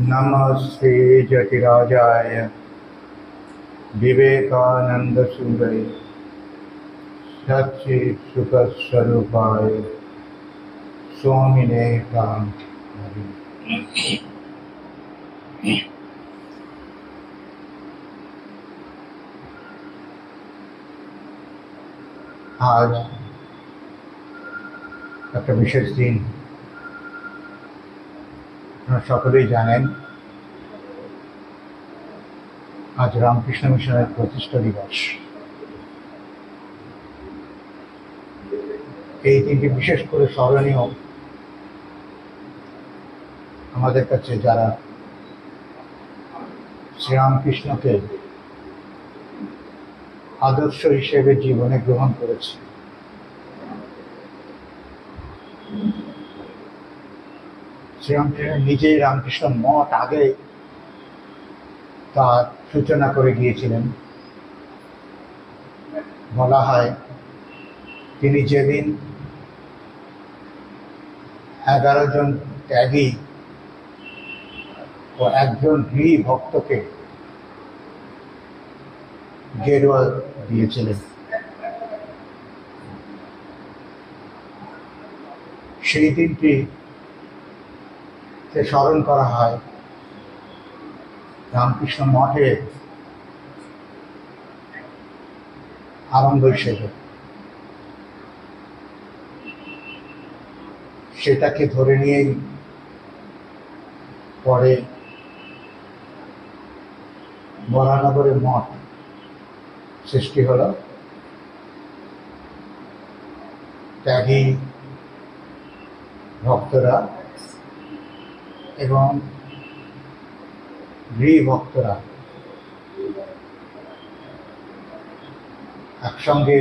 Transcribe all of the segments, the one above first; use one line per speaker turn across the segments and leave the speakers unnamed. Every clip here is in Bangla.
नमस्ते जतिराजाय विवेकानंदसूरये सच्चित्सुखस्वरूपाय स्वामिने कामधेनवे। आज একটা বিশেষ দিন। আপনারা সকলেই জানেন আজ রামকৃষ্ণ মিশনের প্রতিষ্ঠা দিবস। এই দিনটি বিশেষ করে স্মরণীয় আমাদের কাছে, যারা শ্রীরামকৃষ্ণকে আদর্শ হিসেবে জীবনে গ্রহণ করেছে। শ্রীরামকৃষ্ণ নিজেই রামকৃষ্ণ মঠ আগে তার সূচনা করে গিয়েছিলেন। বলা হয় তিনি যেদিন 11 জন ত্যাগী ও একজন গৃহী ভক্তকে গেরুয়া দিয়েছিলেন, সেই দিনটি স্মরণ করা হয় রামকৃষ্ণ মঠে আরম্ভ হিসেবে। সেটাকে ধরে নিয়েই পরে বরানগরে মঠ সৃষ্টি হলো। ত্যাগী ভক্তরা এবং গৃহী ভক্তরা একসঙ্গে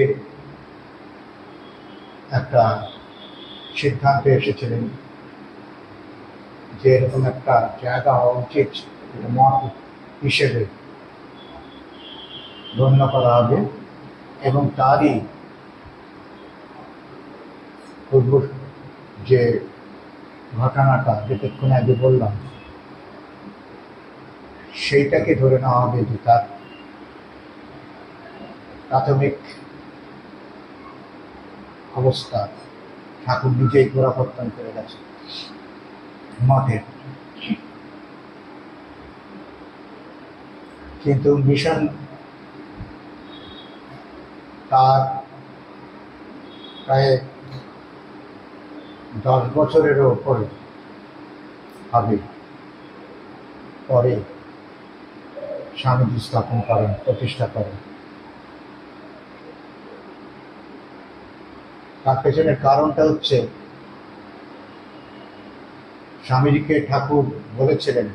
একটা সিদ্ধান্তে এসেছিলেন যে এরকম একটা জায়গা হওয়া উচিত, মঠ হিসেবে গণ্য করা হবে। এবং তারই পূর্ব যে ঘটনাটা যেটুক্ষণ আগে বললাম, সেইটাকে ধরে নেওয়া হবে যে তার প্রাথমিক অবস্থা ঠাকুর নিজেই গোড়াপত্তন করে গেছে মঠের। কিন্তু মিশন তার প্রায় 10 বছরেরও উপরে হবে পরে স্বামীজি স্থাপন করেন, প্রতিষ্ঠা করেন। তার পেছনের কারণটা হচ্ছে স্বামীজিকে ঠাকুর বলেছিলেন,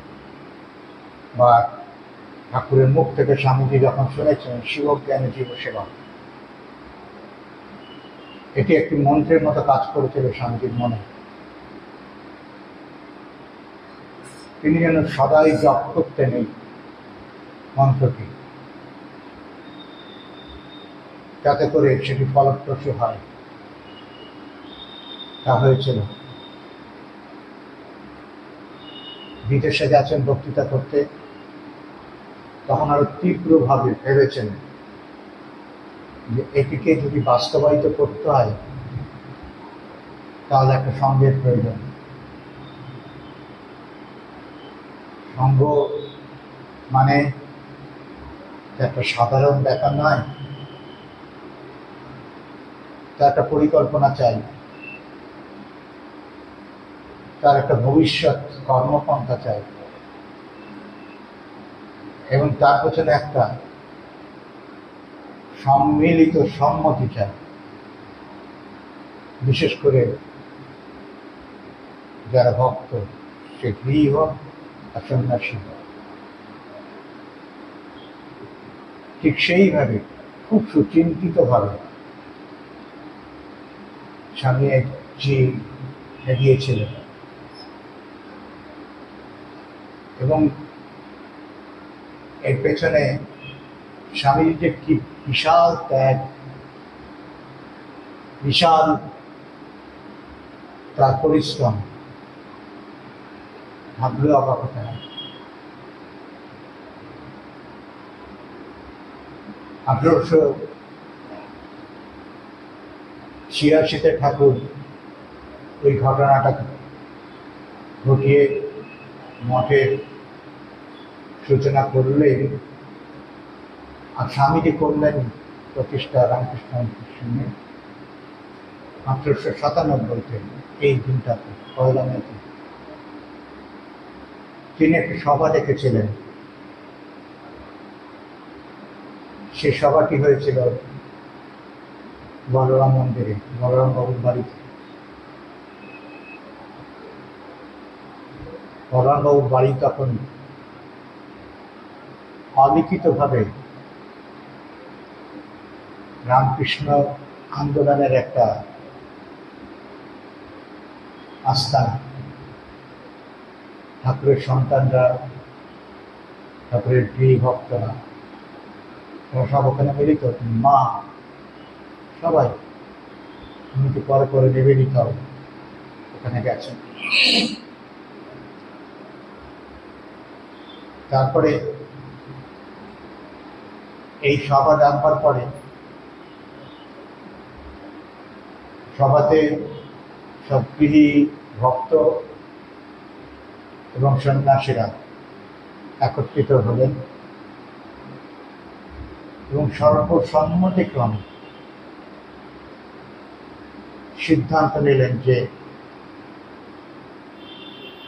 বা ঠাকুরের মুখ থেকে স্বামীজি যখন শুনেছিলেন শিবজ্ঞানে জীব সেবা, এটি একটি মন্ত্রের মতো কাজ করেছিল স্বামীজির মনে। তিনি যেন সদাই জপ করতেন এই মন্ত্রটি, যাতে করে সেটি ফলপ্রসূ হয়। তা হয়েছিল। বিদেশে গেছেন বক্তৃতা করতে, তখন আরো তীব্রভাবে ভেবেছেন যে এটিকে যদি বাস্তবায়িত করতে হয় তাহলে একটা সঙ্গের প্রয়োজন। সঙ্গ মানে একটা সাধারণ ব্যাপার নয়, তার একটা পরিকল্পনা চাই, তার একটা ভবিষ্যৎ কর্মপন্থা চাই, এবং তার পেছনে একটা সম্মিলিত সম্মতি চাই, বিশেষ করে যারা ভক্ত, সে গৃহী হোক আর সন্ন্যাসী হোক। ঠিক সেইভাবে খুব সুচিন্তিতভাবে স্বামীজি এগিয়েছিলেন। এবং এর পেছনে স্বামীজির যে কি বিশাল ত্যাগ, বিশাল তার পরিশ্রম, ভাবলেও অবাক হতে হয়। 1886-তে ঠাকুর ওই ঘটনাটা ঘটিয়ে মঠের সূচনা করলেন, আর স্বামীজি করলেন প্রতিষ্ঠা রামকৃষ্ণ মিশনে 1897-তে এই দিনটাতে, পয়লা মেতে। তিনি একটি সভা ডেকেছিলেন। সেই সভাটি হয়েছিল বলরাম মন্দিরে, বলরাম বাবুর বাড়িতে। বলরাম বাবুর বাড়ি তখন অলিখিতভাবে রামকৃষ্ণ আন্দোলনের একটা আস্থানা। ঠাকুরের সন্তানরা, ঠাকুরের প্রিয় ভক্তরা, তারা সব ওখানে মিলিত, মা সবাই উন্নতি পরে পরে নিবেদিত ওখানে গেছেন। তারপরে এই সভা ডাকবার পরে সভাতে সব গৃহী ভক্ত এবং সন্ন্যাসীরা একত্রিত হলেন এবং সর্বসম্মতিক্রমে সিদ্ধান্ত নিলেন যে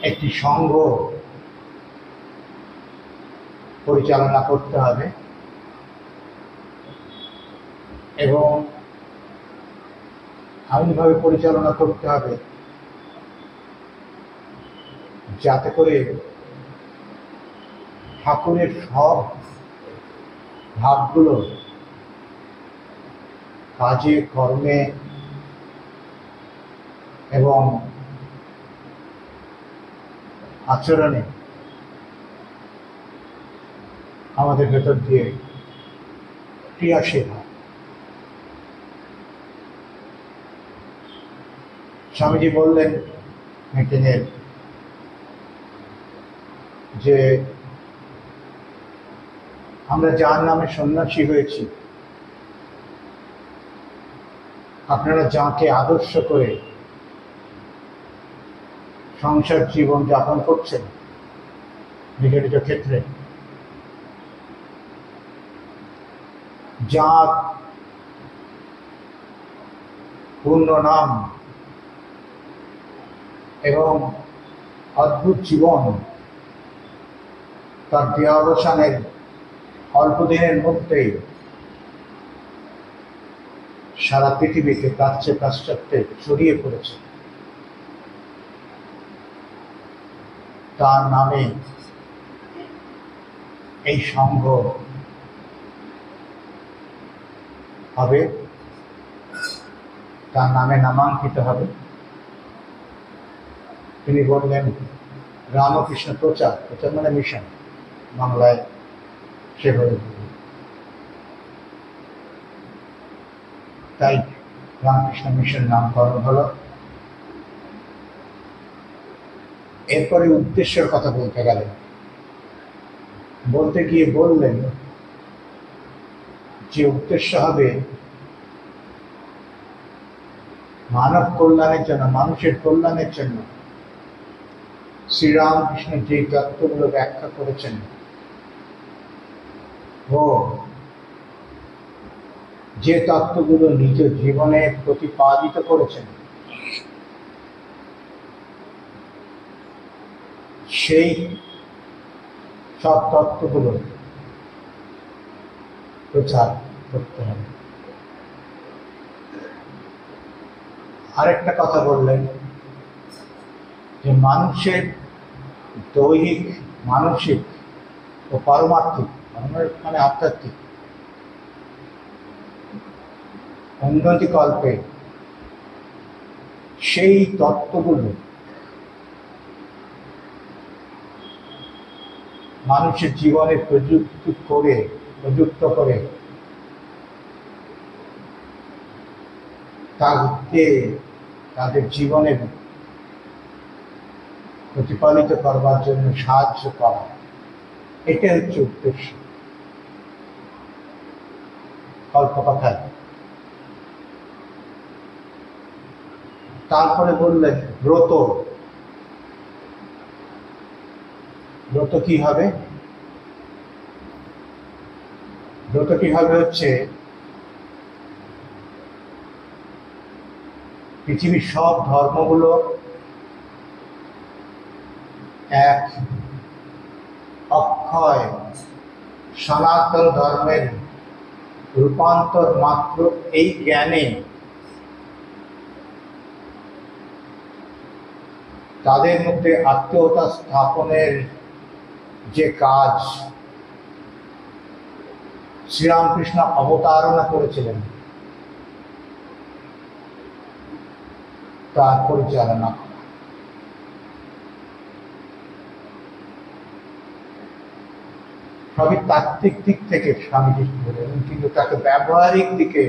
একটি সংঘ পরিচালনা করতে হবে এবং এমনভাবে পরিচালনা করতে হবে যাতে করে ঠাকুরের সব ভাবগুলো কাজে কর্মে এবং আচরণে আমাদের ভেতর দিয়ে ক্রিয়াশীল হয়। স্বামীজি বললেন মিটিংয়ের যে আমরা যার নামে সন্ন্যাসী হয়েছি, আপনারা যাকে আদর্শ করে সংসার জীবন যাপন করছেন নিজ নিজ ক্ষেত্রে, যার পূর্ণ নাম এবং অদ্ভুত জীবন, তার দেহাবসানের অল্প দিনের মধ্যেই সারা পৃথিবীতে প্রাচ্যে পাশ্চাত্যে ছড়িয়ে পড়েছে, তার নামে এই সংঘ হবে, তার নামে নামাঙ্কিত হবে। তিনি বললেন রামকৃষ্ণ প্রচার, প্রচার মানে মিশন, বাংলায় সেভাবে। তাই রামকৃষ্ণ মিশন নামকরণ হলো। এরপরে উদ্দেশ্যের কথা বলতে গেলেন, বলতে গিয়ে বললেন যে উদ্দেশ্য হবে মানব কল্যাণের জন্য, মানুষের কল্যাণের জন্য শ্রীরামকৃষ্ণ যে তত্ত্বগুলো ব্যাখ্যা করেছেন ও যে তত্ত্বগুলো নিজ জীবনে প্রতিপাদিত করেছেন, সেই সব তত্ত্বগুলো প্রচার করতে হবে। আরেকটা কথা বললেন যে মানুষের দৈহিক, মানসিক ও পারমার্থিক, মানে আধ্যাত্মিক উন্নতিকল্পে সেই তত্ত্বগুলো মানুষের জীবনে প্রযুক্ত করে তাদের জীবনে প্রতিপালিত করবার জন্য সাহায্য করা, এটা হচ্ছে উদ্দেশ্য। অল্প কথায়। তারপরে বললেন ব্রত। ব্রত কি হবে? ব্রত কি হবে হচ্ছে পৃথিবীর সব ধর্মগুলো এক অক্ষয় সনাতন ধর্মের রূপান্তর মাত্র এই জ্ঞানে তাদের মধ্যে আত্মীয়তা স্থাপনের যে কাজ শ্রীরামকৃষ্ণ অবতারণা করেছিলেন তার পরিচালনা। সবই তাত্ত্বিক দিক থেকে স্বামীজি বলেন, কিন্তু তাকে ব্যবহারিক দিকে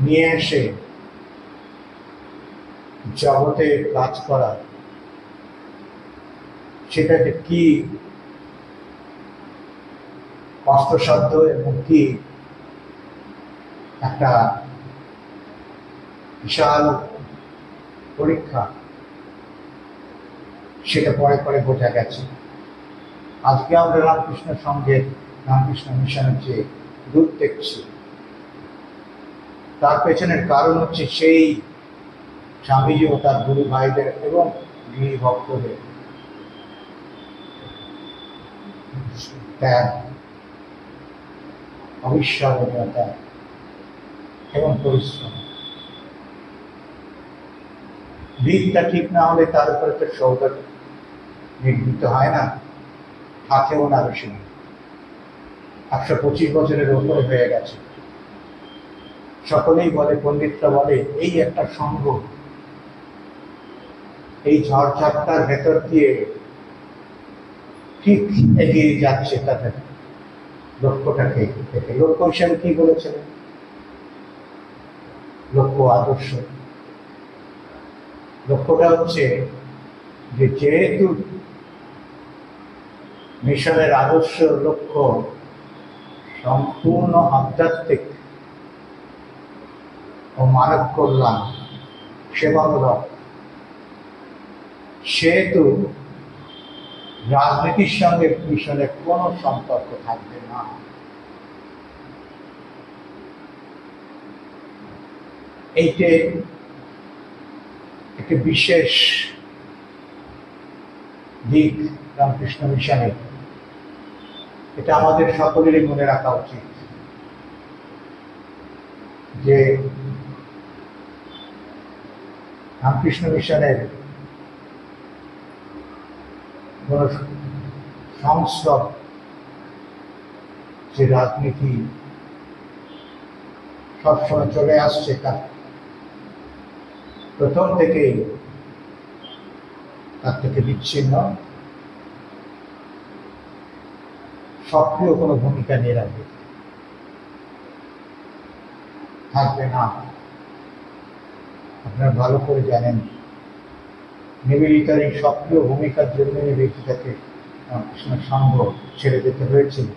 নিয়ে এসে জগতে কাজ করা, সেটাকে কি কষ্টসাধ্য এবং কি একটা বিশাল পরীক্ষা, সেটা পরে পরে বোঝা গেছে। আজকে আমরা রামকৃষ্ণের সঙ্গে রামকৃষ্ণ মিশনের যে রূপ দেখছি, তার পেছনের কারণ হচ্ছে সেই স্বামীজি ও তার গুরু ভাইদের এবং গৃহী ভক্তদের ত্যাগ, অবিস্মরণীয়তা এবং পরিশ্রম। দিকটা ঠিক না হলে তার উপরে তো সৌগত নির্মিত হয় না, থাকেও না বেশি। 125 বছরের উপরে হয়ে গেছে। সকলেই বলে, পণ্ডিতরা বলে, এই একটা সঙ্গ এই ঝড়ঝাপটার ভেতর দিয়ে ঠিক এগিয়ে যাচ্ছে তাদের লক্ষ্যটাকে দেখে। লক্ষ্য হিসেবে কি বলেছিলেন? লক্ষ্য আদর্শ। লক্ষ্যটা হচ্ছে যে যেহেতু মিশনের আদর্শ লক্ষ্য সম্পূর্ণ আধ্যাত্মিক ও মানব কল্যাণ সেবামূলক, সেহেতু রাজনীতির সঙ্গে মিশনের কোনো সম্পর্ক থাকবে না। এইটা একটি বিশেষ দিক রামকৃষ্ণ মিশনের, এটা আমাদের সকলেরই মনে রাখা উচিত যে রামকৃষ্ণ মিশনের কোন সংস্রব যে রাজনীতি সবসময় চলে আসছে, তার প্রথম থেকেই তার থেকে বিচ্ছিন্ন সক্রিয় কোনো ভূমিকা নিয়ে রাখবে থাকবে না। আপনারা ভালো করে জানেন, নিবেদিতার এই সক্রিয় ভূমিকার জন্য নিবেদিতাকে রামকৃষ্ণের সঙ্গ ছেড়ে যেতে হয়েছিল।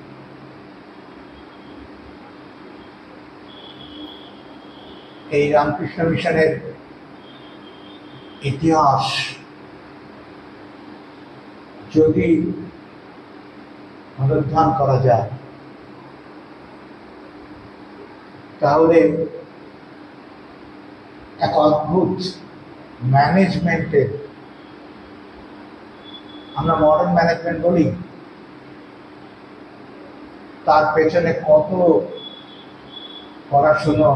এই রামকৃষ্ণ মিশনের ইতিহাস যদি অনুধান করা যায়, তাহলে এক অদ্ভুত ম্যানেজমেন্টের, আমরা মডার্ন ম্যানেজমেন্ট বলি, তার পেছনে কত পড়াশুনো,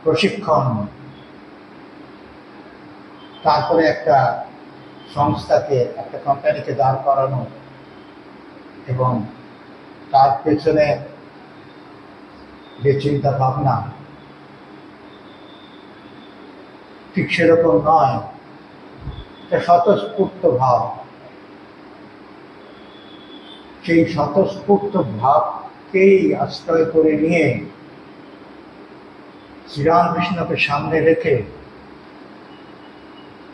প্রশিক্ষণ, তারপরে একটা সংস্থাকে, একটা কোম্পানিকে দাঁড় করানো এবং তার পেছনে যে চিন্তা ভাবনা, ঠিক সেরকম নয়। এটা স্বতঃস্ফূর্ত ভাব। সেই স্বতঃস্ফূর্ত ভাবকেই আশ্রয় করে নিয়ে শ্রীরামকৃষ্ণকে সামনে রেখে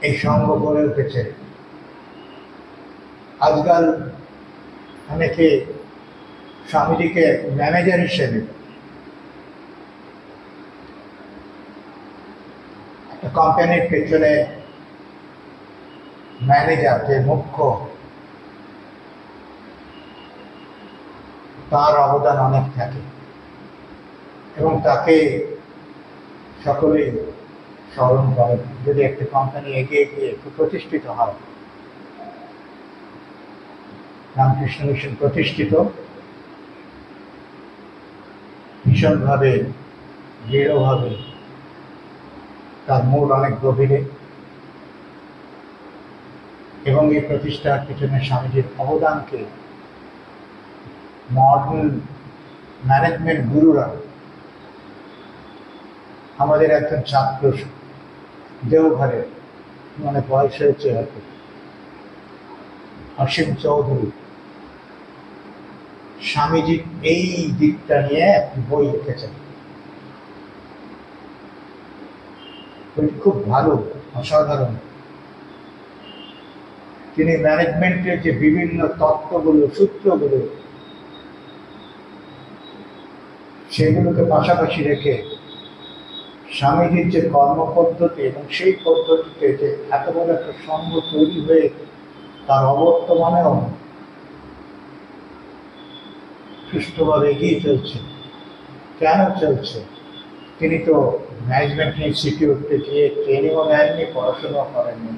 এই সঙ্গ গড়ে উঠেছে। আজকাল অনেকে স্বামীজিকে ম্যানেজার হিসেবে একটা কোম্পানির পেছনে ম্যানেজার যে মুখ্য, তার অবদান অনেক থাকে এবং তাকে সকলেই স্মরণ করে। যদি একটা কোম্পানি এগিয়ে গিয়ে প্রতিষ্ঠিত হয়, রামকৃষ্ণ মিশন প্রতিষ্ঠিত ভীষণভাবে দৃঢ়ভাবে, তার মূল অনেক গভীরে, এবং এই প্রতিষ্ঠার পিছনে স্বামীজির অবদানকে মডার্ন ম্যানেজমেন্ট গুরুরা, আমাদের একজন ছাত্র দেওঘরে, মানে বয়স হয়েছে হয়তো, অসীম চৌধুরী, স্বামীজির এই দিকটা নিয়ে একটি বই লিখেছেন। বইটি খুব ভালো, অসাধারণ। তিনি ম্যানেজমেন্টের যে বিভিন্ন তত্ত্বগুলো, সূত্রগুলো, সেগুলোকে পাশাপাশি রেখে স্বামীজির যে কর্মপদ্ধতি এবং সেই পদ্ধতিতে যে এত বড় একটা সংঘ তৈরি হয়ে তার অবর্তমানেও সুষ্ঠুভাবে এগিয়ে চলছে। কেন চলছে? তিনি তো ম্যানেজমেন্ট ইনস্টিটিউটে গিয়ে ট্রেনিংও নেননি, পড়াশোনাও করেননি,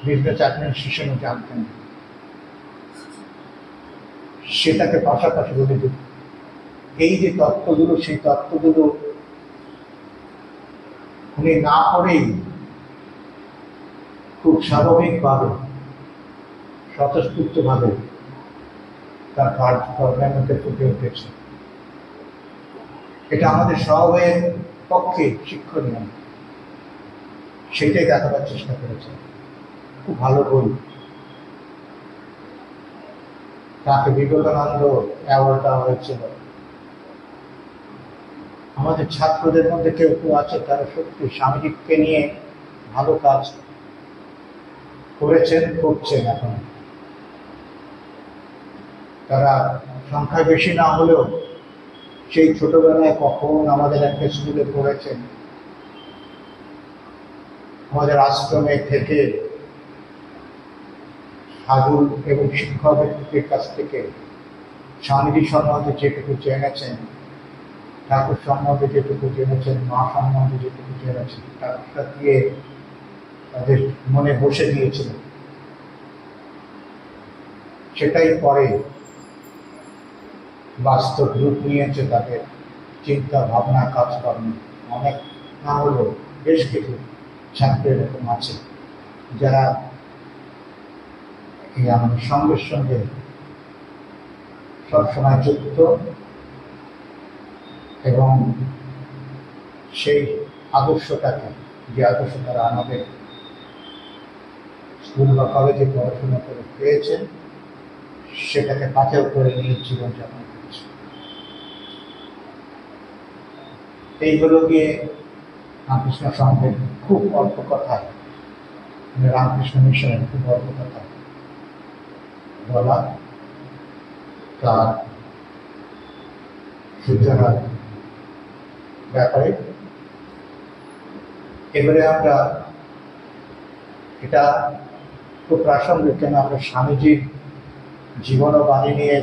বিজনেস অ্যাডমিনিস্ট্রেশনও জানতেন। সেটাকে পাশাপাশি বলে দিন, এই যে তত্ত্বগুলো, সেই তত্ত্বগুলো উনি না করেই খুব স্বাভাবিকভাবে, স্বতঃস্ফূর্তভাবে তার কাজকর্মের মধ্যে ফুটে উঠেছে। এটা আমাদের সবাই পক্ষে শিক্ষণীয়, সেটাই দেখাবার চেষ্টা করেছে। খুব ভালো বই। তাকে বিবেকানন্দ অ্যাওয়ার্ড দেওয়া হয়েছিল। আমাদের ছাত্রদের মধ্যে কেউ কেউ আছে তারা সত্যি স্বামীজিকে নিয়ে ভালো কাজ করেছেন, করছেন। এখন তারা সংখ্যায় বেশি না হলেও সেই ছোটবেলায় কখন আমাদের একটা স্কুলে পড়েছেন, আমাদের আশ্রমে থেকে সাধু এবং শিক্ষকদের কাছ থেকে স্বামীজি সম্বন্ধে যেটুকু জেনেছেন, ঠাকুর সম্বন্ধে যেটুকু জেনেছেন, মা সম্বন্ধে যেটুকু জেনেছেন, তারটা দিয়ে তাদের মনে বসে দিয়েছিলেন। সেটাই পরে বাস্তব রূপ নিয়েছে তাদের চিন্তা ভাবনা, কাজকর্ম। অনেক না হলেও বেশ কিছু ছাত্র এরকম আছে যারা এই আমাদের সঙ্গের সঙ্গে সবসময় যুক্ত, এবং সেই আদর্শটাকে, যে আদর্শ তারা আমাদের স্কুল বা কলেজে পড়াশোনা করে পেয়েছেন, সেটাকে পাথেয় করে নিয়ে জীবনযাপন করছে। এইগুলো গিয়ে রামকৃষ্ণ সংঘের খুব অল্প কথায়, রামকৃষ্ণ মিশনের খুব অল্প কথা বলা, তার সূচনার ব্যাপারে। এবারে আমরা, এটা খুব প্রাসঙ্গিক, কেন আমরা স্বামীজির জীবন ও বাণী নিয়ে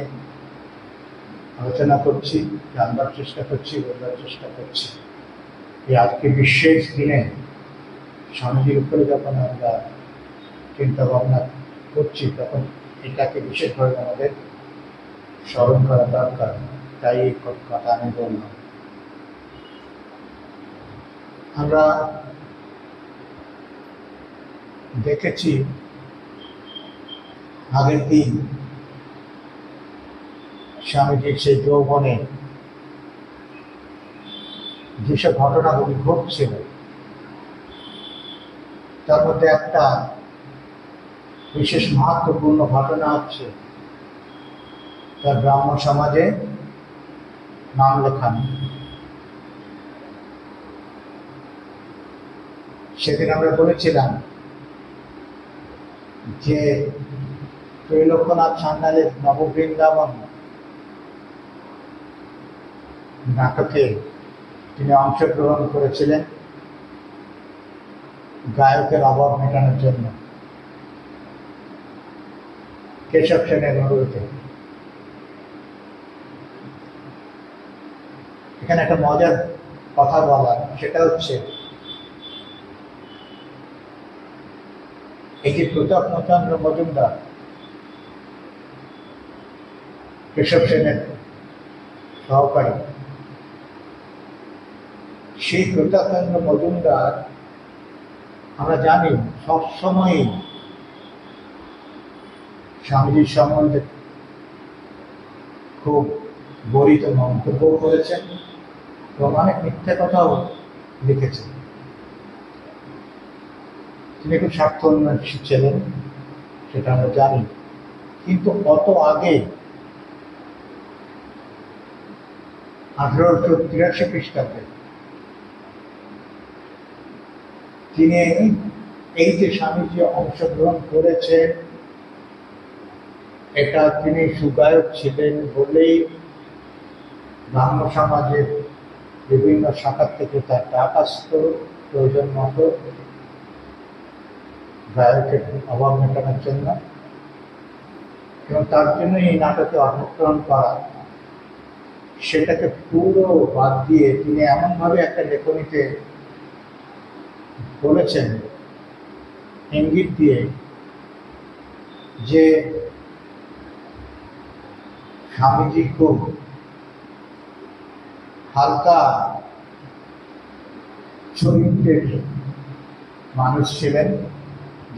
আলোচনা করছি, জানবার চেষ্টা করছি, বলবার চেষ্টা করছি। এই আজকে বিশেষ দিনে স্বামীজির উপরে যখন আমরা চিন্তা ভাবনা করছি, তখন এটাকে বিশেষভাবে আমাদের স্মরণ করা দরকার। তাই এই কথা আমি বললাম। আমরা দেখেছি আগের দিন স্বামীজির সেই যৌবনে যেসব ঘটনাগুলি ঘটছিল, তার মধ্যে একটা বিশেষ মহত্বপূর্ণ ঘটনা হচ্ছে তার ব্রাহ্ম সমাজে নাম লেখানো। সেদিন আমরা বলেছিলাম যে ত্রৈলোক্যনাথ সান্যালের নববৃন্দাবন নাটকে তিনি অংশগ্রহণ করেছিলেন গায়কের অভাব মেটানোর জন্য কেশব সেনের অনুরোধে। এখানে একটা মজার কথা বলা, সেটা হচ্ছে এই যে প্রতাপচন্দ্র মজুমদার কেশব সেনের সহকারী, সেই প্রতাপচন্দ্র মজুমদার আমরা জানি সবসময়ই স্বামীজির সম্বন্ধে খুব গরিত মন্তব্য করেছেন এবং অনেক মিথ্যে কথাও লিখেছেন। তিনি খুব স্বার্থন্বেষী ছিলেন, সেটা আমরা জানি। কিন্তু কত আগে 1883 খ্রিস্টাব্দে তিনি এই যে স্বামীজি অংশগ্রহণ করেছেন, এটা তিনি সুগায়ক ছিলেন বলেই ব্রাহ্ম সমাজের বিভিন্ন শাখা থেকে তার টাকা আসত প্রয়োজন মতো গায়কের অভাব মেটানোর জন্য, এবং তার জন্য এই নাটকে অংশগ্রহণ করা, সেটাকে পুরো বাদ দিয়ে তিনি এমনভাবে একটা লেখনীতে বলেছেন ইঙ্গিত দিয়ে যে স্বামীজি খুব হালকা চরিত্রের মানুষ ছিলেন,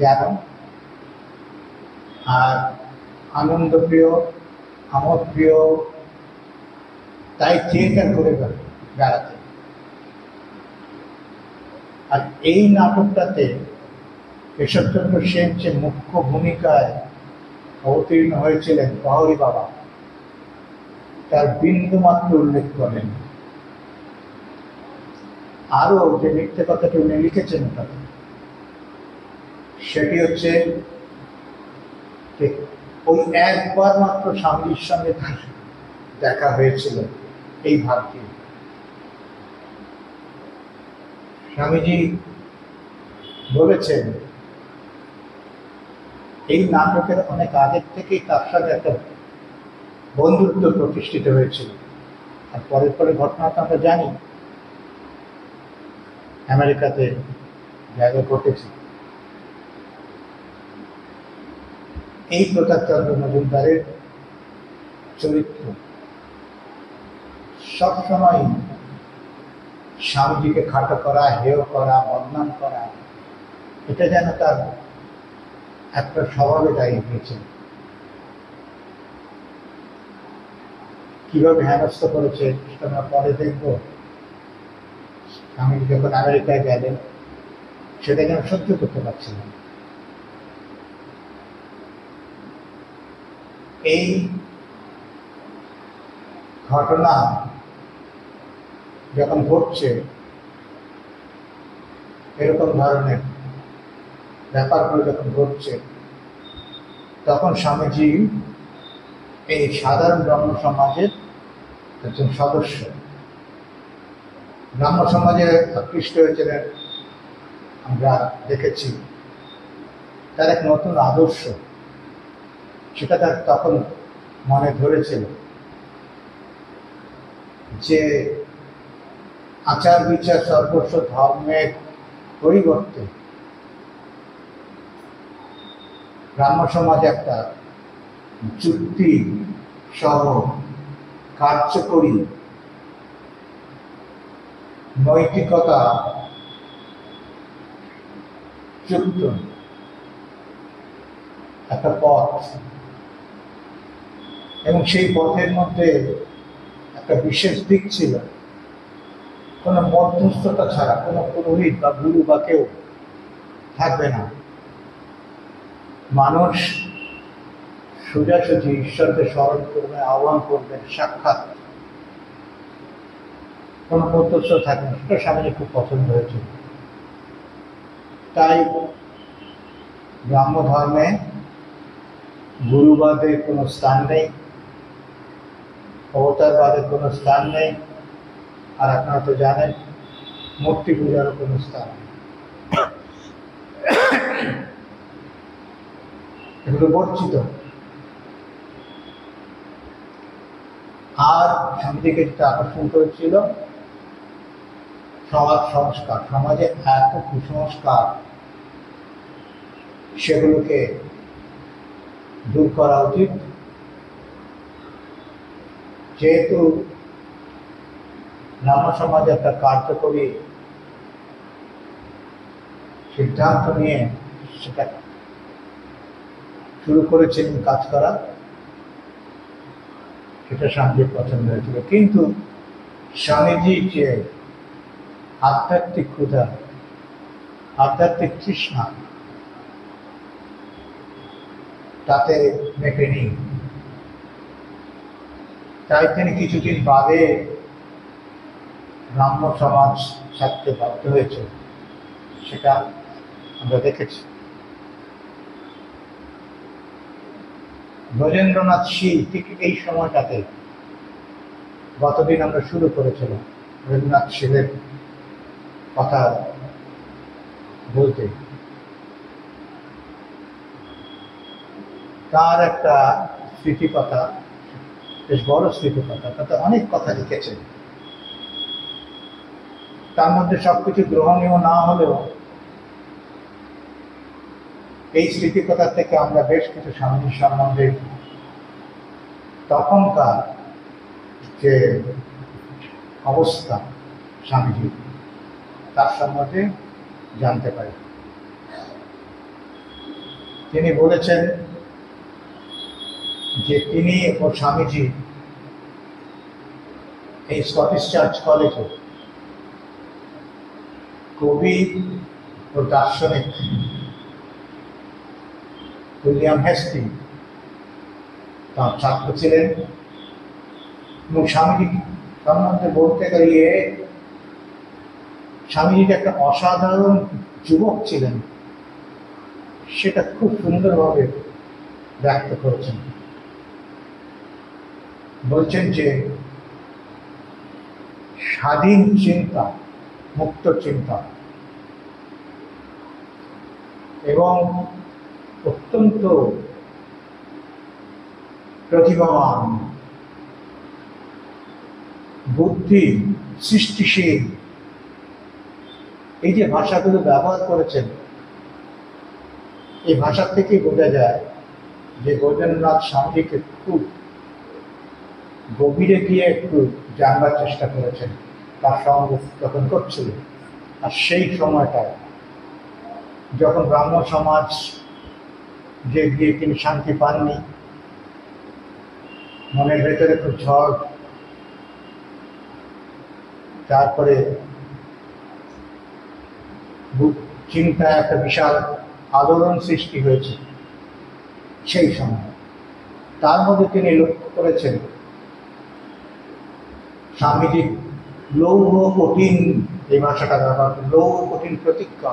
যেন আর আনন্দপ্রিয়, আমোদপ্রিয়, তাই থিয়েটার করে বেড়াতেন। আর এই নাটকটাতে কেশবচন্দ্র সেন যে মুখ্য ভূমিকায় অবতীর্ণ হয়েছিলেন প্রহরী বাবা, তার বিন্দুমাত্র উল্লেখ করেন। আরো যে মিথ্যে কথাটি উনি লিখেছেন ওটাতে, সেটি হচ্ছে ওই একবার মাত্র স্বামীজির সঙ্গে তার দেখা হয়েছিল এই ভাবটি। স্বামীজি বলেছেন এই নাটকের অনেক আগের থেকেই তার সাথে একটা বন্ধুত্ব প্রতিষ্ঠিত হয়েছিল। আর পরের পরে ঘটনাটা আমরা জানি, আমেরিকাতে জায়গা ঘটেছে। এই প্রতাপচন্দ্র মজুমদারের চরিত্র সবসময় স্বামীজিকে খাটো করা, হেয় করা, বদনাম করা, এটা যেন তার একটা স্বভাবে দাঁড়িয়ে হয়েছে। কিভাবে হেনস্থ করেছে সেটা আমরা পরে দেখব। স্বামীজি যখন আমেরিকায় গেলেন, সেটা যেন সহ্য করতে পারছিলেন। এই ঘটনা যখন ঘটছে, এরকম ধরনের ব্যাপারগুলো যখন ঘটছে, তখন স্বামীজি এই সাধারণ ব্রাহ্ম সমাজের একজন সদস্য। ব্রাহ্ম সমাজে আকৃষ্ট হয়েছিলেন, আমরা দেখেছি। তার এক নতুন আদর্শ, সেটা তার তখন মনে ধরেছিল যে আচার বিচার সর্বস্ব ধর্মের পরিবর্তে ব্রাহ্ম সমাজ একটা যুক্তি সহ কার্যকরী নৈতিকতা যুক্ত একটা পথ, এবং সেই পথের মধ্যে একটা বিশেষ দিক ছিল, কোনো মধ্যস্থতা ছাড়া কোনো পুরোহিত বা গুরু বা কেউ থাকবে না। মানুষ সোজাসুজি ঈশ্বরকে স্মরণ করবে, আহ্বান করবেন, সাক্ষাৎ, কোনো মধ্যস্থ থাকবে না। সেটা স্বামীজি খুব পছন্দ হয়েছিল। তাই ব্রাহ্ম ধর্মে গুরুবাদের কোনো স্থান নেই, অবতারবাদের কোনো স্থান নেই, আর আপনারা তো জানেন মূর্তি পূজারও কোনো স্থান নেই। এগুলো বর্জিত। আর স্বামীজিকে যেটা আকর্ষণ করেছিল সমাজ সংস্কার, সমাজে এত কুসংস্কার, সেগুলোকে দূর করা উচিত। যেহেতু ব্রাহ্ম সমাজ একটা কার্যকরী সিদ্ধান্ত নিয়ে সেটা শুরু করেছিলেন কাজ করা, সেটা স্বামীজির পছন্দ হয়েছিল। কিন্তু স্বামীজির যে আধ্যাত্মিক ক্ষুধা, আধ্যাত্মিক তৃষ্ণা, তাতে মেটেনি। তাই তিনি কিছুদিন বাদে ব্রাহ্ম সমাজ ছাড়তে বাধ্য হয়েছে, সেটা আমরা দেখেছি। ব্রজেন্দ্রনাথ শীল ঠিক এই সময়টাতে, গতদিন আমরা শুরু করেছিলাম ব্রজেন্দ্রনাথ শীলের কথা বলতে। তার একটা স্মৃতিকথা, বেশ বড় স্মৃতিকথা, তাতে অনেক কথা লিখেছেন। তার মধ্যে সবকিছু গ্রহণীয় না হলেও এই স্মৃতিকথা থেকে আমরা বেশ কিছু স্বামীজির সম্বন্ধে তখনকার যে অবস্থা স্বামীজি, তার সম্বন্ধে জানতে পারি। তিনি বলেছেন যে তিনি ও স্বামীজি এই স্কটিশ চার্চ কলেজে কবি ও দার্শনিক উইলিয়াম হেস্টি তার ছাত্র ছিলেন, এবং স্বামীজি সম্বন্ধে বলতে গিয়ে স্বামীজি একটা অসাধারণ যুবক ছিলেন সেটা খুব সুন্দরভাবে ব্যক্ত করেছেন। বলছেন যে স্বাধীন চিন্তা, মুক্ত চিন্তা এবং অত্যন্ত প্রতিভাবান, বুদ্ধি, সৃষ্টিশীল, এই যে ভাষাগুলো ব্যবহার করেছেন, এই ভাষার থেকেই বোঝা যায় যে ব্রজেন্দ্রনাথ স্বামীজিকে খুব গভীরে গিয়ে একটু জানবার চেষ্টা করেছেন, তার সঙ্গে যখন করছিল। আর সেই সময়টায় যখন ব্রাহ্ম সমাজ যে গিয়ে তিনি শান্তি পাননি, মনের ভেতরে খুব ঝড়, তারপরে চিন্তায় একটা বিশাল আলোড়ন সৃষ্টি হয়েছে। সেই সময় তার মধ্যে তিনি লক্ষ্য করেছেন স্বামীজি লৌহ কঠিন, এই ভাষাটা ব্যবহার, লৌহ কঠিন প্রতিজ্ঞা,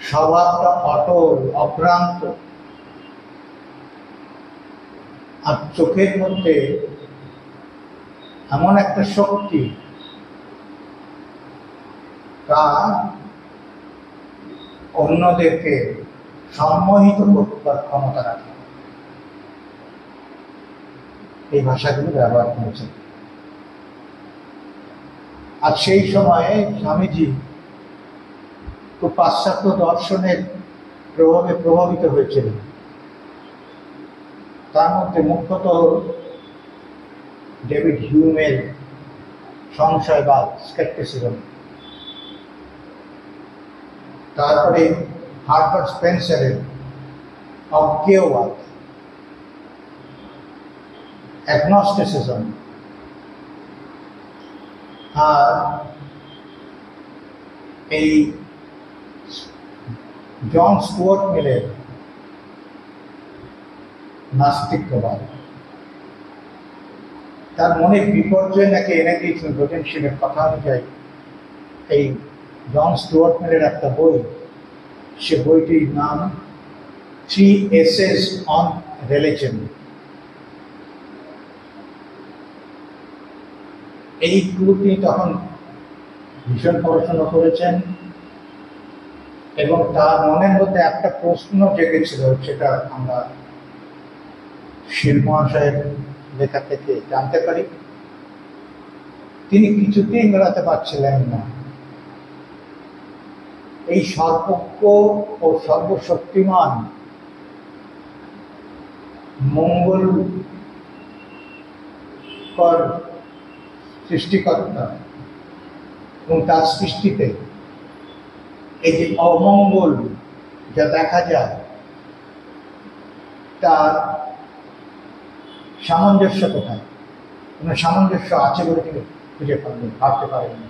স্বভাবটা অটল, অভ্রান্ত, আর চোখের মধ্যে এমন একটা শক্তি, তা অন্যদেরকে সম্মোহিত করবার ক্ষমতা রাখে। এই ভাষাগুলো ব্যবহার করেছেন। আর সেই সময়ে স্বামীজি খুব পাশ্চাত্য দর্শনের প্রভাবে প্রভাবিত হয়েছিলেন। তার মধ্যে মুখ্যত ডেভিড হিউমের সংশয়বাদ, স্কেপটিসিজম, তারপরে হার্বার্ট স্পেন্সারের অজ্ঞেয়বাদ, অ্যাগনস্টিসিজম, আর এই জন স্টুয়ার্ট মিলের নাস্তিক্যবাদ। তার মনে বিপর্যয় নাকি এনে দিয়েছিলেন ব্রজেনশীলের কথা অনুযায়ী এই জন স্টুয়ার্ট মিলের একটা বই, সে বইটির নাম 3 essays on religion. এইগুলো তিনি তখন ভীষণ পড়াশোনা করেছেন এবং তার মনের মধ্যে একটা প্রশ্ন জেগেছিল, সেটা আমরা শীল মহাশয়ের লেখা থেকে জানতে পারি। তিনি কিছুতেই মেলাতে পারছিলেন না এই সর্বজ্ঞ ও সর্বশক্তিমান মঙ্গলকর সৃষ্টিকর্তা এবং তার সৃষ্টিতে এই যে অমঙ্গল যা দেখা যায় তার সামঞ্জস্য কোথায়, কোনো সামঞ্জস্য আছে বলে তিনি খুঁজে পাননি, ভাবতে পারেননি।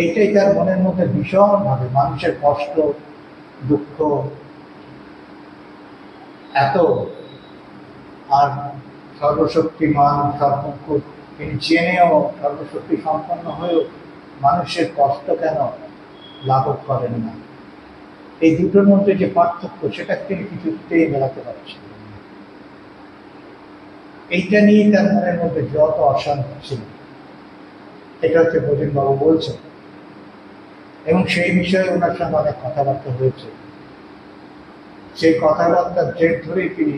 এইটাই তার মনের মধ্যে ভীষণভাবে মানুষের কষ্ট দুঃখ এত, আর সর্বশক্তিমান সর্বজ্ঞ তিনি জেনেও সর্বশক্তি সম্পন্ন হয়েও মানুষের কষ্ট কেন লাঘব করেন না, এই দুটোর মধ্যে যে পার্থক্য সেটা তিনি কিছুতেই মেলাতে পারছেন। এইটা নিয়ে তার মনের মধ্যে যত অশান্তি ছিল, এটা হচ্ছে বোজেনবাবু বলছেন, এবং সেই বিষয়ে ওনার সঙ্গে অনেক কথাবার্তা হয়েছে। সেই কথাবার্তার জের ধরেই তিনি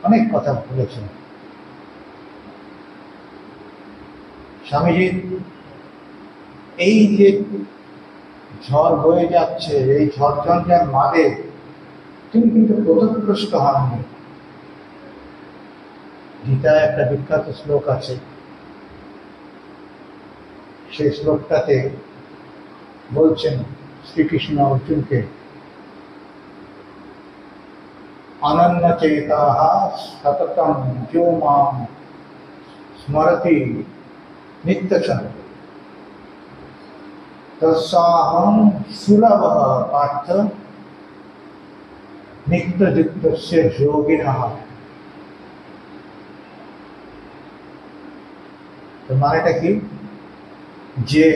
অনেক কথা বলেছেন। স্বামীজির এই যে ঝড় বয়ে যাচ্ছে, এই ঝড়ঝঞ্ঝার মাঝে তিনি কিন্তু পথভ্রষ্ট হননি। গীতায় একটা বিখ্যাত শ্লোক আছে, সেই শ্লোকটাতে বলছেন শ্রীকৃষ্ণ অর্জুনকে, অনন্য চেতাঃ সততং যো মাম স্মরতি নিত্যশং তস্যাহং সুলভঃ পার্থ নিত্যযুক্তস্য যোগিনঃ। তো মানেটা কি, যে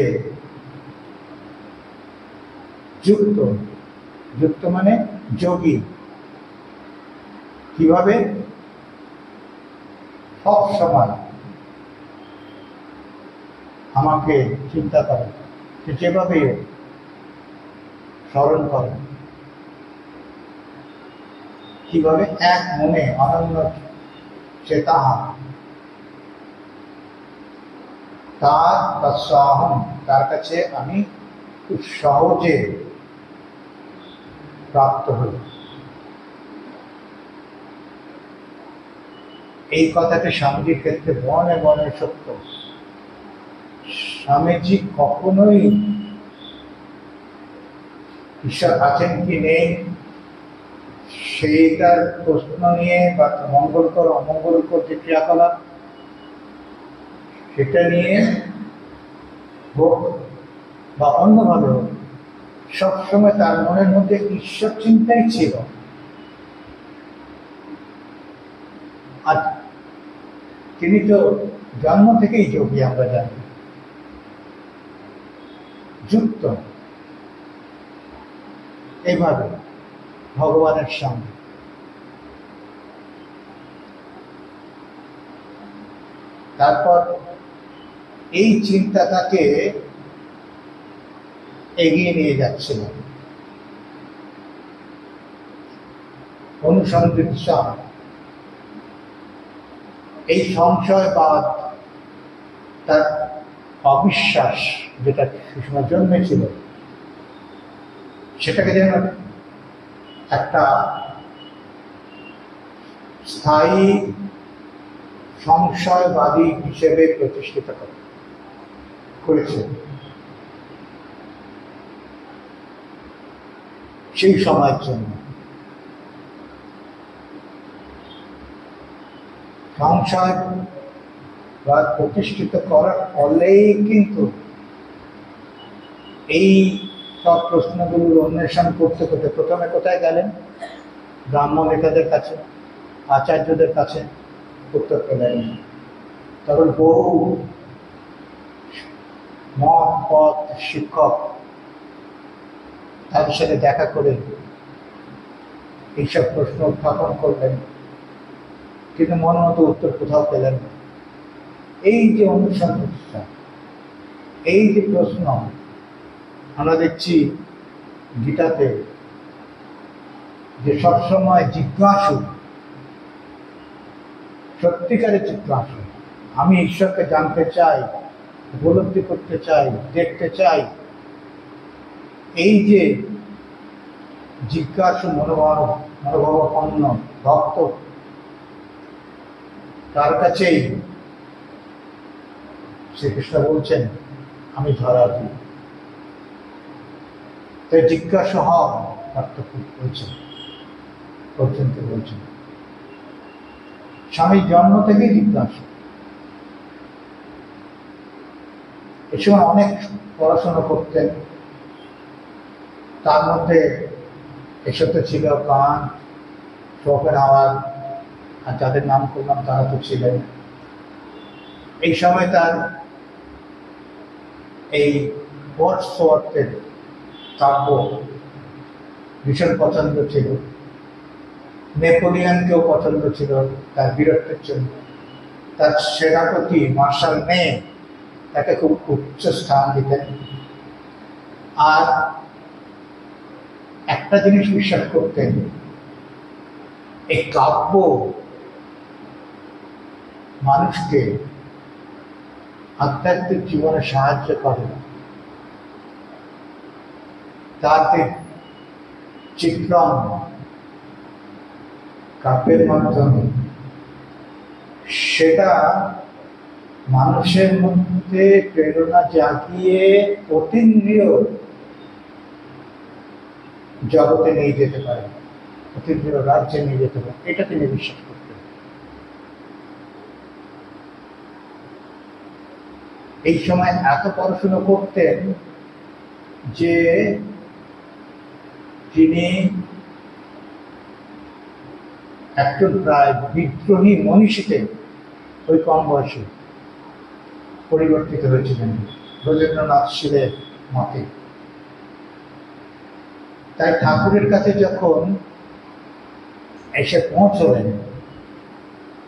যুক্ত, যুক্ত মানে যোগী, কিভাবে সব সময় আমাকে চিন্তা করে, যেভাবে স্মরণ করে, কিভাবে এক মনে অনন্য চেতা তার তৎসাহম, তার কাছে আমি খুব সহজে প্রাপ্ত হই। এই কথাটা স্বামীজির ক্ষেত্রে বনে বনে সত্য। স্বামীজি কখনোই ঈশ্বর আছেন কি নেই সেইটার প্রশ্ন নিয়ে বা মঙ্গলকর অমঙ্গলকর যে ক্রিয়াকলাপ সেটা নিয়ে হোক বা অন্যভাবে হোক, সবসময় তার মনের মধ্যে ঈশ্বর চিন্তাই ছিল। আর তিনি তো জন্ম থেকেই যোগী, আমরা জানি, যুক্ত এইভাবে ভগবানের সঙ্গে। তারপর এই চিন্তাটাকে এগিয়ে নিয়ে যাচ্ছিল অনুসন্ধিৎসা, এই সংশয়বাদ, তার অবিশ্বাস যেটা সুষমার জন্মেছিল, সেটাকে যেন একটা স্থায়ী সংশয়বাদী হিসেবে প্রতিষ্ঠিত করেছে। সেই সময়ের জন্য সংশয়বাদ প্রতিষ্ঠিত করার ফলেই কিন্তু এই সব প্রশ্নগুলোর অন্বেষণ করতে করতে প্রথমে কোথায় গেলেন? ব্রাহ্ম নেতাদের কাছে, আচার্যদের কাছে, উত্তর পেলেন। তখন বহু মত পথ শিক্ষক তাদের সাথে দেখা করে এইসব প্রশ্ন উত্থাপন করলেন, কিন্তু মন মতো উত্তর কোথাও পেলেন না। এই যে অনুসন্ধান, এই যে প্রশ্ন, আমরা দেখছি গীতাতে যে সবসময় জিজ্ঞাসু, সত্যিকারের জিজ্ঞাসু, আমি ঈশ্বরকে জানতে চাই, উপলব্ধি করতে চাই, দেখতে চাই, এই যে জিজ্ঞাসু মনোভাবাপন্ন ভক্ত, তার কাছেই শ্রীকৃষ্ণ বলছেন আমি ধরা দিই। তাই জিজ্ঞাসা হওয়া পার্থক্য বলছেন, পর্যন্ত বলছেন। স্বামীর জন্ম থেকেই জিজ্ঞাসা। এ সময় অনেক পড়াশোনা করতেন, তার মধ্যে এসব ছিল কান, শোপেনহাওয়ার, আর যাদের নাম করলাম তারা তো ছিলেন। এই সময় তার এই ওয়ার্ডসওয়ার্থের কাব্য ভীষণ পছন্দ ছিল। নেপোলিয়নকেও পছন্দ ছিল তার বীরত্বের জন্য। তার সেনাপতি মার্শাল মে তাকে খুব উচ্চ স্থান দিতেন। আর একটা জিনিস বিশ্বাস করতেন, এই কাব্য মানুষকে আধ্যাত্মিক জীবনে সাহায্য করে। তাতে চিত্রণ কাব্যের মাধ্যমে সেটা মানুষের মধ্যে প্রেরণা জাগিয়ে অতীন্দ্রিয় জগতে নিয়ে যেতে পারে, অতীন্দ্রিয় রাজ্যে নিয়ে যেতে পারে, এটা তিনি বিশ্বাস করতেন। এই সময় এত পড়াশোনা করতেন যে তিনি একজন প্রায় বিদ্রোহী মনীষীতে ওই কম বয়সে পরিবর্তিত হয়েছিলেন ব্রজেন্দ্রনাথ শীলের মতে। তাই ঠাকুরের কাছে যখন এসে পৌঁছলেন,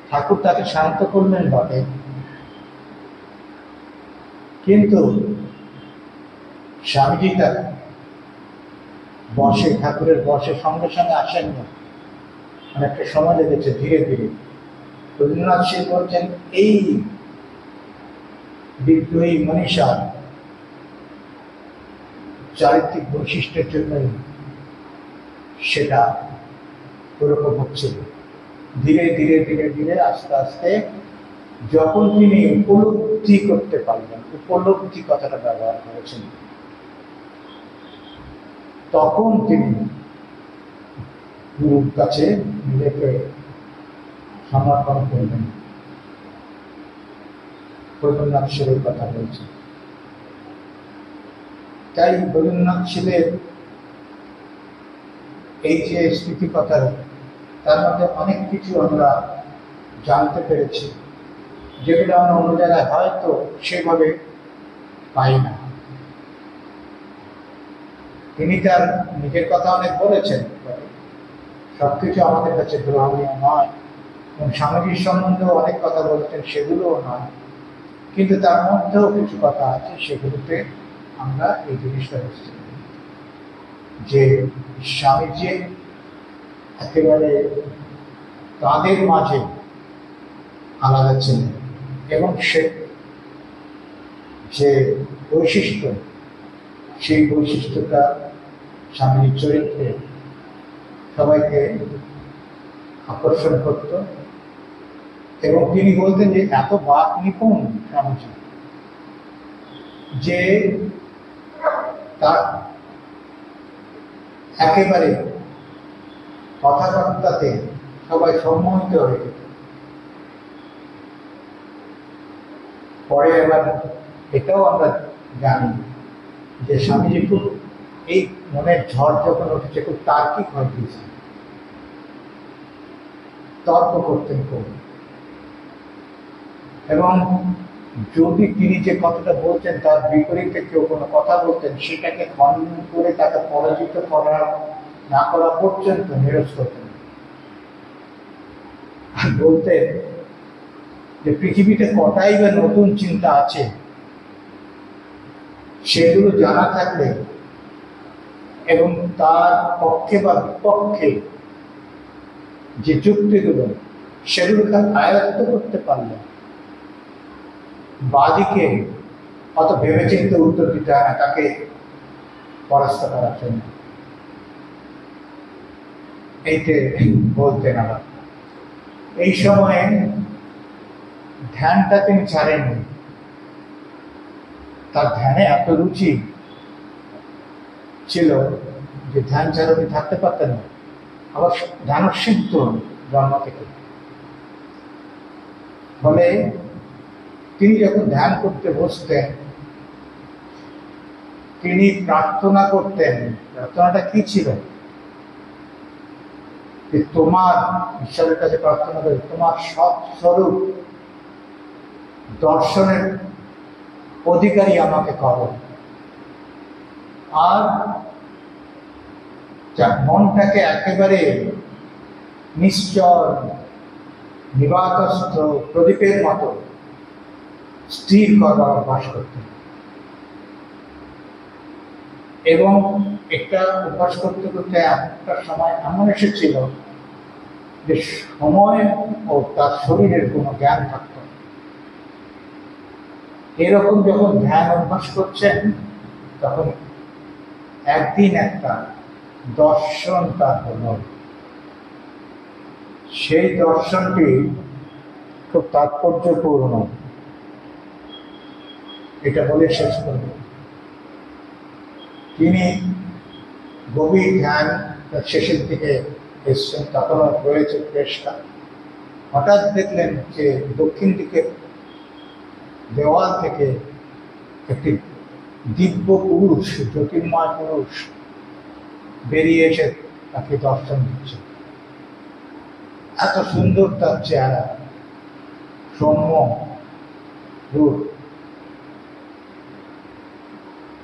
ঠাকুর তাকে শান্ত করলেন বটে, কিন্তু স্বামীজি তার বসে, ঠাকুরের বসে সঙ্গে সঙ্গে আসেন না, অনেকটা সময় লেগেছে। ধীরে ধীরে রবীন্দ্রনাথ শীল বলছেন এই বিদ্রোহী মনীষা চারিত্রিক বৈশিষ্ট্যের জন্যই সেটা ওরকম হচ্ছিল। ধীরে ধীরে ধীরে ধীরে আস্তে আস্তে যখন তিনি উপলব্ধি করতে পারলেন, উপলব্ধি কথাটা ব্যবহার করেছেন, তখন তিনি গুরুর কাছে নিজেকে সমর্পণ করলেন। রবীন্দ্রনাথ শীলের কথা বলছে। তাই রবীন্দ্রনাথ শীলের এই যে স্মৃতিকথা, তার মধ্যে অনেক কিছু আমরা জানতে পেরেছি, যেগুলো আমরা অন্য জায়গায় হয়তো সেভাবে পাই না। তিনি তার নিজের কথা অনেক বলেছেন, সবকিছু আমাদের কাছে গ্রহণীয় নয়, এবং স্বামীজির সম্বন্ধেও অনেক কথা বলেছেন, সেগুলোও নয়, কিন্তু তার মধ্যেও কিছু কথা আছে, সেগুলোতে আমরা এই জিনিসটা বুঝতে পারি যে স্বামীজি একেবারে তাদের মাঝে আলাদা ছিলেন, এবং সে যে বৈশিষ্ট্য, সেই বৈশিষ্ট্যটা স্বামীর চরিত্রে সবাইকে আকর্ষণ করত। এবং তিনি বলতেন যে এত বাক নিপুণ স্বামীজি যে তার একেবারে কথাবার্তাতে সবাই সম্মোহিত হয়ে যেত। পরে এবার এটাও আমরা জানি যে স্বামীজি খুব এই মনের ঝড় যখন উঠেছে খুব তার্কিক হয়ে গিয়েছে, তর্ক করতেন খুব। এবং যদি তিনি যে কথাটা বলতেন তার বিপরীতে কেউ কোনো কথা বলতেন, সেটাকে খণ্ডন করে তাকে পরাজিত করার না করা পর্যন্ত নিরস করতেন। আর বলতেন যে পৃথিবীতে কটাই বা নতুন চিন্তা আছে, সেগুলো জানা থাকলে এবং তার পক্ষে বা বিপক্ষে যে যুক্তিগুলো, সেগুলোকে আয়ত্ত করতে পারলে বাদিকে অত ভেবেচিন্তে উত্তর দিতে হয় না তাকে পরাস্ত করার জন্য। এইতে বলতেন। আবার এই সময়ে ধ্যানটা তিনি ছাড়েননি। তার ধ্যানে এত রুচি ছিল যে ধ্যান ছাড়া উনি থাকতে পারতেন না। আবার ধ্যান সিদ্ধ জন্ম থেকে। ফলে তিনি যখন ধ্যান করতে বসতেন, তিনি প্রার্থনা করতেন। প্রার্থনাটা কি ছিল? যে তোমার, ঈশ্বরের কাছে প্রার্থনা করে, তোমার সৎস্বরূপ দর্শনের অধিকারী আমাকে করো। আর যা মনটাকে একেবারে নিশ্চল, নিবাতস্থ প্রদীপের মতো স্থির করবার অভ্যাস করতেন। এবং একটা অভ্যাস করতে করতে একটা সময় এমন এসেছিল যে সময় ও তার শরীরের কোনো জ্ঞান থাকত। এরকম যখন ধ্যান অভ্যাস করছেন, তখন একদিন একটা দর্শন তার হল। সেই দর্শনটি খুব তাৎপর্যপূর্ণ। এটা বলে শেষ করব। তিনি গভীর ধ্যান শেষের দিকে এসছেন, তখনও রয়েছে চেষ্টা। হঠাৎ দেখলেন যে দক্ষিণ দিকে দেওয়াল থেকে একটি দিব্য পুরুষ, জ্যোতির্ময় পুরুষ বেরিয়ে এসে তাকে দর্শন দিচ্ছে। এত সুন্দর তার চেহারা, সৌম্য রূপ,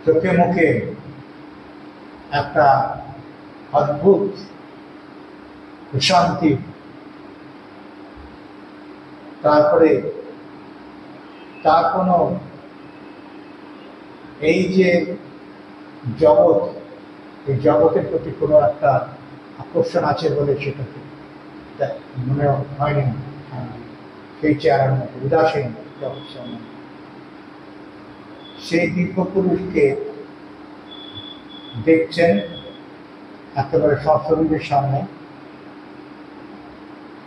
চোখে মুখে একটা অদ্ভুত প্রশান্তি। তারপরে তার কোনো এই যে জগৎ, এই জগতের প্রতি কোনো একটা আকর্ষণ আছে বলে সেটাকে মনে হয়নি। সেই চেহারার মধ্যে উদাসীন জগৎ সম্বন্ধে। সেই দিব্য পুরুষকে দেখছেন একেবারে সশরীরের সামনে।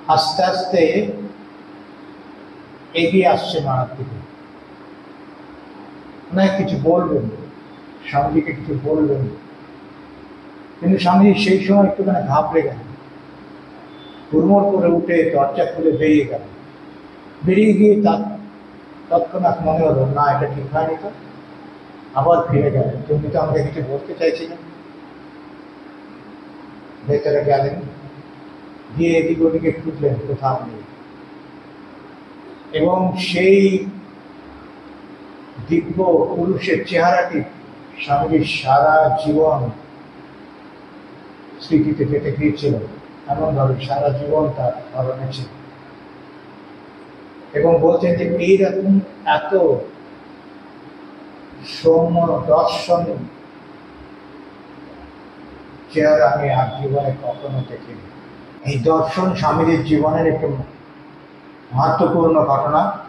আস্তে আস্তে এগিয়ে আসছে মার দিকে। ওনাকে কিছু বলবেন, স্বামীজিকে কিছু বলবেন, কিন্তু স্বামীজি সেই সময় একটুখানি ঘাবড়ে গেলেন। হুড়মুড় করে উঠে দরজা খুলে বেরিয়ে গেলেন। বেরিয়ে গিয়ে তৎক্ষণাৎ মনে হলো, না, এটা ঠিক হয়নি। তো আবার ফিরে গেলেন। তুমি তো আমাকে কিছু বলতে চাইছিলেন। ভেতরে গেলেন, গিয়ে এদিক ওদিকে খুঁজলেন, কোথাও নেই। এবং সেই দিব্য পুরুষের চেহারাটি স্বামীজির সারা জীবন স্মৃতিতে কেটে গিয়েছিল। এমনভাবে সারা জীবন তার স্মরণে ছিল। এবং বলছেন যে এইরকম এত সৌম্য দর্শন চেহারা আমি আর জীবনে কখনো দেখিনি। এই দর্শন স্বামীজির জীবনের একটি মহত্বপূর্ণ ঘটনা।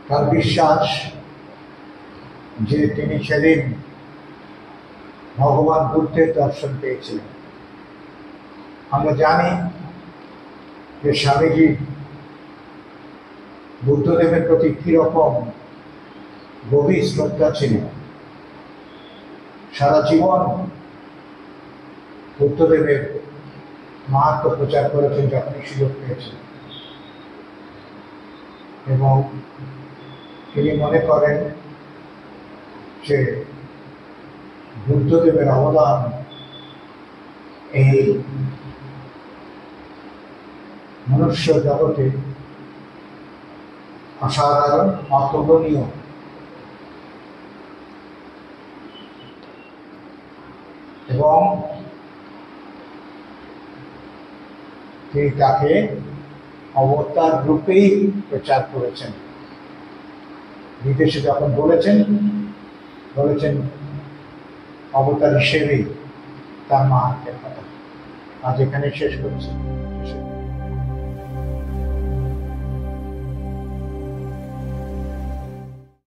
তার বিশ্বাস যে তিনি সেদিন ভগবান বুদ্ধের দর্শন পেয়েছিলেন। আমরা জানি যে স্বামীজি বুদ্ধদেবের প্রতি কিরকম গভীর শ্রদ্ধা ছিল। সারা জীবন বুদ্ধদেবের মাহাত্ম প্রচার করেছেন যখনই সুযোগ পেয়েছেন। এবং তিনি মনে করেন যে বুদ্ধদেবের অবদান এই মনুষ্য জগতে অসাধারণ, অতুলনীয়। এবং তিনি তাকে অবতার রূপেই প্রচার করেছেন। বিদেশে যখন বলেছেন অবতার হিসেবেই তার মাহাত্মের কথা। আজ এখানে শেষ করছি।